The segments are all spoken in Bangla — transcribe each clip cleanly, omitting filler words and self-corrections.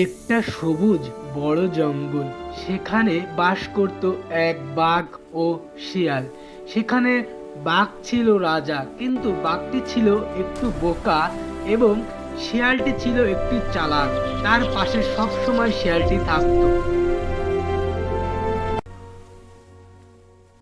একটা সবুজ বড় জঙ্গল, সেখানে বাস করত এক বাঘ ও শিয়াল। সেখানে বাঘ ছিল রাজা, কিন্তু বাঘটি ছিল একটু বোকা এবং শিয়ালটি ছিল একটু চালাক। তার পাশে সবসময় শিয়ালটি থাকতো।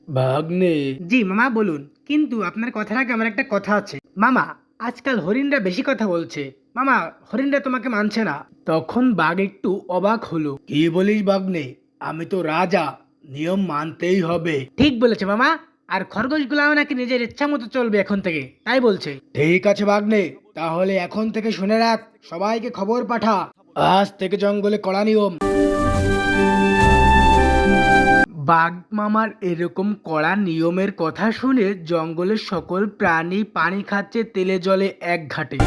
ভাগ্নে, জি মামা বলুন, কিন্তু আপনার কথার আগে আমার একটা কথা আছে। মামা, আজকাল হরিণরা বেশি কথা বলছে। মামা, হরিণরা তোমাকে মানছে না। তখন বাঘ একটু অবাক হলো। কি বলিস ভাগ্নে? আমি তো রাজা, নিয়ম মানতেই হবে। ঠিক বলেছে মামা। আর খরগোশগুলাও নাকি নিজের ইচ্ছা মতো চলবে এখন থেকে, তাই বলছে। ঠিক আছে ভাগ্নে, তাহলে এখন থেকে শুনে রাখ, সবাইকে খবর পাঠা, আজ থেকে জঙ্গলে কড়া নিয়ম। বাঘ মামার এরকম কড়া নিয়মের কথা শুনে জঙ্গলের সকল প্রাণী পানি খাচ্ছে তেলে জলে এক ঘাটে।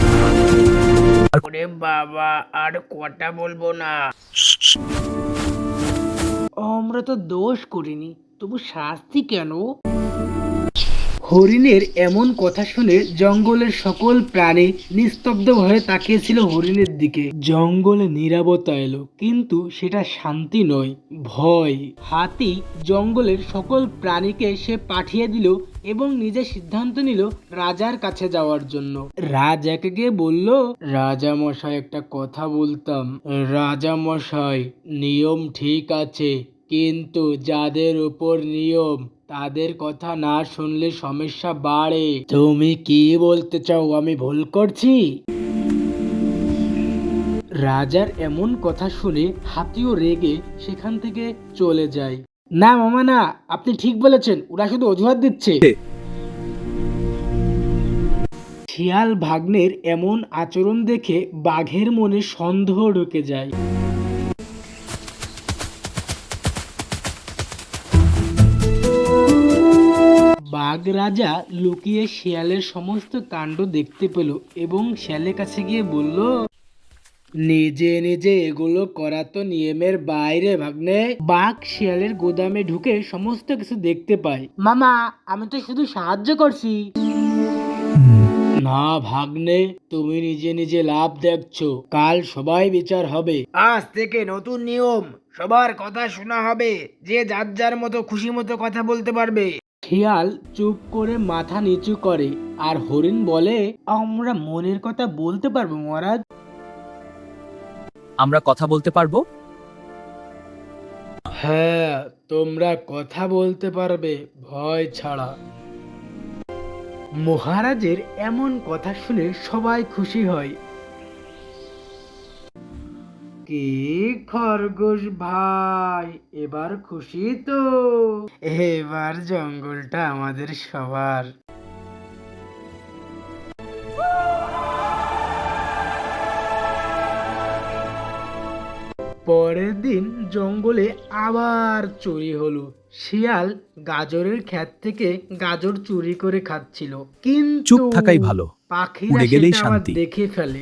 ওরে বাবা, আর কটা বলবো না। আমরা তো দোষ করিনি, তবু শাস্তি কেন? হরিণের এমন কথা শুনে জঙ্গলের সকল প্রাণী নিস্তব্ধ হয়ে তাকিয়েছিল হরিণের দিকে। জঙ্গলে নীরবতা এলো, কিন্তু সেটা শান্তি নয়, ভয়। হাতি জঙ্গলের সকল প্রাণীকে সে পাঠিয়ে দিল এবং নিজে সিদ্ধান্ত নিল রাজার কাছে যাওয়ার জন্য। রাজাকে গিয়ে বলল, রাজা মশাই, একটা কথা বলতাম। রাজা মশাই, নিয়ম ঠিক আছে, কিন্তু যাদের উপর নিয়ম তাদের কথা না শুনলে সমস্যা বাড়ে। তুমি কি বলতে চাও, আমি ভুল করছি? রাজার এমন কথা শুনে হাতিও রেগে সেখান থেকে চলে যায়। না মামা না, আপনি ঠিক বলেছেন, ওরা শুধু অজুহাত দিচ্ছে। শিয়াল ভাগ্নের এমন আচরণ দেখে বাঘের মনে সন্দেহ ঢুকে যায়। বাঘ রাজা লুকিয়ে শিয়ালের সমস্ত কাণ্ড দেখতে পেল এবং শিয়ালের কাছে গিয়ে বলল, নিজে নিজে এগুলো করা তো নিয়মের বাইরে ভাগ্নে। বাঘ শিয়ালের গোদামে ঢুকে সমস্ত কিছু দেখতে পায়। মামা, আমি তো শুধু সাহায্য করছি। না ভাগ্নে, তুমি নিজে নিজে লাভ দেখছো, কাল সবাই বিচার হবে। আজ থেকে নতুন নিয়ম, সবার কথা শোনা হবে, যে যার যার মতো খুশি মতো কথা বলতে পারবে। শিয়াল চুপ করে মাথা নিচু করে, আর হরিণ বলে, আমরা মনের কথা বলতে পারবো মহারাজ। আমরা কথা বলতে পারবো? হ্যাঁ, তোমরা কথা বলতে পারবে, ভয় ছাড়া। মহারাজের এমন কথা শুনে সবাই খুশি হয়। কি খরগোশ ভাই, এবার খুশি তো? এবার জঙ্গলটা আমাদের সবার। পরের দিন জঙ্গলে আবার চুরি হলো। শিয়াল গাজরের ক্ষেত থেকে গাজর চুরি করে খাচ্ছিল, চুপ কিন্তু থাকাই ভালো, পাখিরা উড়ে গেলেই সেটা আবার শান্তি। দেখে ফেলে।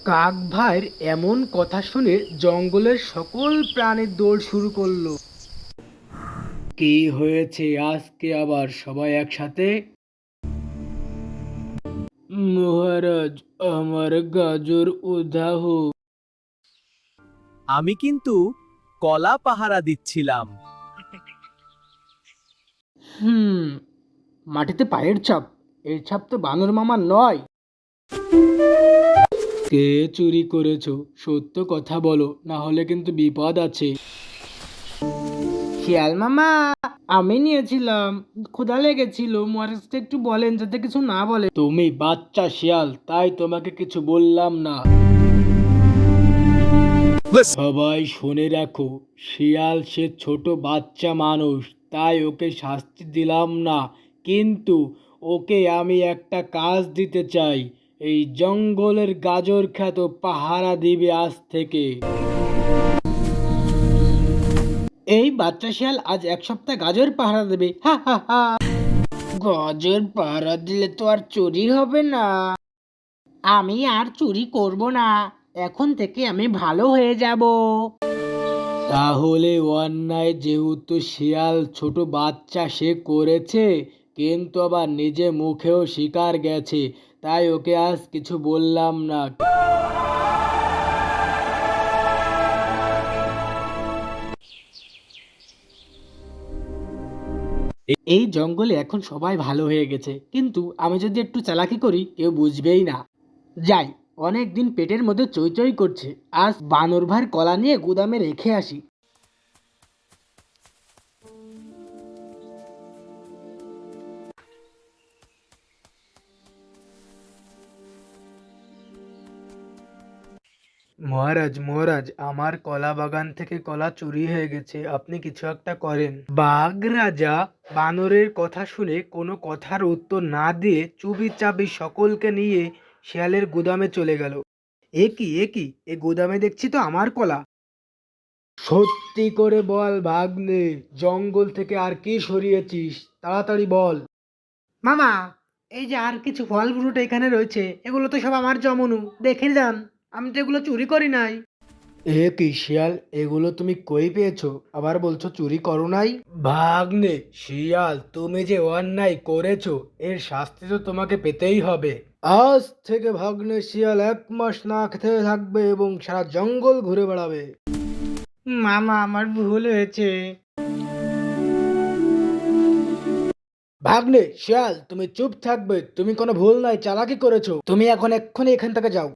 কাক ভাইয়ের এমন কথা শুনে জঙ্গলের সকল প্রাণী দৌড় শুরু করলো। কি হয়েছে আজকে আবার সবাই একসাথে? মহারাজ, আমার গাজর উধাও। আমি কিন্তু কলা পাহারা দিচ্ছিলাম। হুম, মাটিতে পায়ের ছাপ, এই ছাপ তো বানর মামার নয়। কে চুরি করেছো, সত্য কথা বলো, না হলে কিন্তু বিপদ আছে। শিয়াল মামা, আমি নিয়েছিলাম, ক্ষুধা লেগেছিল, মহারাজকে একটু বলেন যাতে কিছু না বলে। তুমি বাচ্চা শিয়াল, তাই তোমাকে কিছু বললাম না। সবাই শুনে রাখো, শিয়াল সে ছোট বাচ্চা মানুষ, তাই ওকে শাস্তি দিলাম না, কিন্তু ওকে আমি একটা কাজ দিতে চাই। এই জঙ্গলের গাজর খ্যাত পাহারা দিবে আজ থেকে। এই বাচ্চা শিয়াল আজ এক সপ্তাহ গাজর পাহারা দেবে, হা হা হা। গাজর পাহারা দিলে তো আর চুরি হবে না। আমি আর চুরি করব না, এখন থেকে আমি ভালো হয়ে যাব। তাহলে অন্যায় যেহেতু শিয়াল ছোট বাচ্চা সে করেছে, কিন্তু আবার নিজে মুখেও স্বীকার গেছে, তাই ওকে আজ কিছু বললাম না। এই জঙ্গলে এখন সবাই ভালো হয়ে গেছে, কিন্তু আমি যদি একটু চালাকি করি কেউ বুঝবেই না। যাই, অনেক দিন পেটের মধ্যে চই করছে, আজ বানর ভাইয়ের কলা নিয়ে গুদামে রেখে আসি। মহারাজ মহারাজ, আমার কলা বাগান থেকে কলা চুরি হয়ে গেছে, আপনি কিছু একটা করেন। বাঘ রাজা বানরের কথা শুনে কোনো কথার উত্তর না দিয়ে চুপিচাপি সকলকে নিয়ে শিয়ালের গুদামে চলে গেল। এ কি এ গুদামে দেখছি তো আমার কলা। সত্যি করে বল ভাগ্নে, জঙ্গল থেকে আর কি সরিয়েছিস, তাড়াতাড়ি বল। মামা, এই যে আর কিছু ফল ফ্রুট এখানে রয়েছে, এগুলো তো সব আমার জমানো, দেখে যান, আমি তো এগুলো চুরি করি নাই। এ কি শিয়াল, এগুলো তুমি কই পেয়েছো, আবার বলছো চুরি করো নাই? ভাগ্নে শিয়াল, তুমি যে অন্যায় করেছো এর শাস্তি তো তোমাকে পেতেই হবে। আজ থেকে ভাগ্নে শিয়াল 1 মাস না খেতে থাকবে এবং সারা জঙ্গল ঘুরে বেড়াবে। মামা, আমার ভুল হয়েছে। ভাগ্নে শিয়াল, তুমি চুপ থাকবে, তুমি কোনো ভুল নাই চালাকি করেছো, তুমি এখন এক্ষুনি এখান থেকে যাও।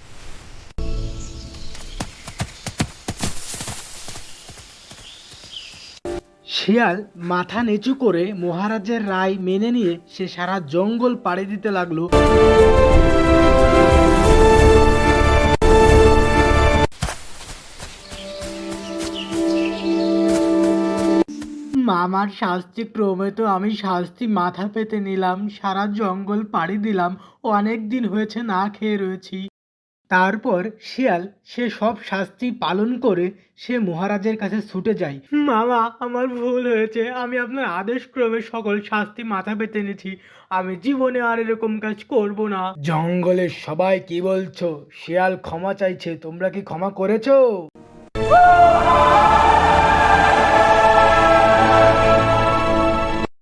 শিয়াল মাথা নিচু করে মহারাজের রায় মেনে নিয়ে সে সারা জঙ্গল পাড়ি দিতে লাগলো। মামার শাস্তি ক্রমে তো আমি শাস্তি মাথা পেতে নিলাম, সারা জঙ্গল পাড়ি দিলাম, অনেক দিন হয়েছে না খেয়ে রয়েছি। তারপর শিয়াল সে সব শাস্তি পালন করে সে মহারাজের কাছে ছুটে যায়। মামা, আমার ভুল হয়েছে, আমি আপনার আদেশ ক্রমে সকল শাস্তি মাথা পেতে নিয়েছি, আমি জীবনে আর এরকম কাজ করব না। জঙ্গলের সবাই কি বলছো, শিয়াল ক্ষমা চাইছে, তোমরা কি ক্ষমা করেছো?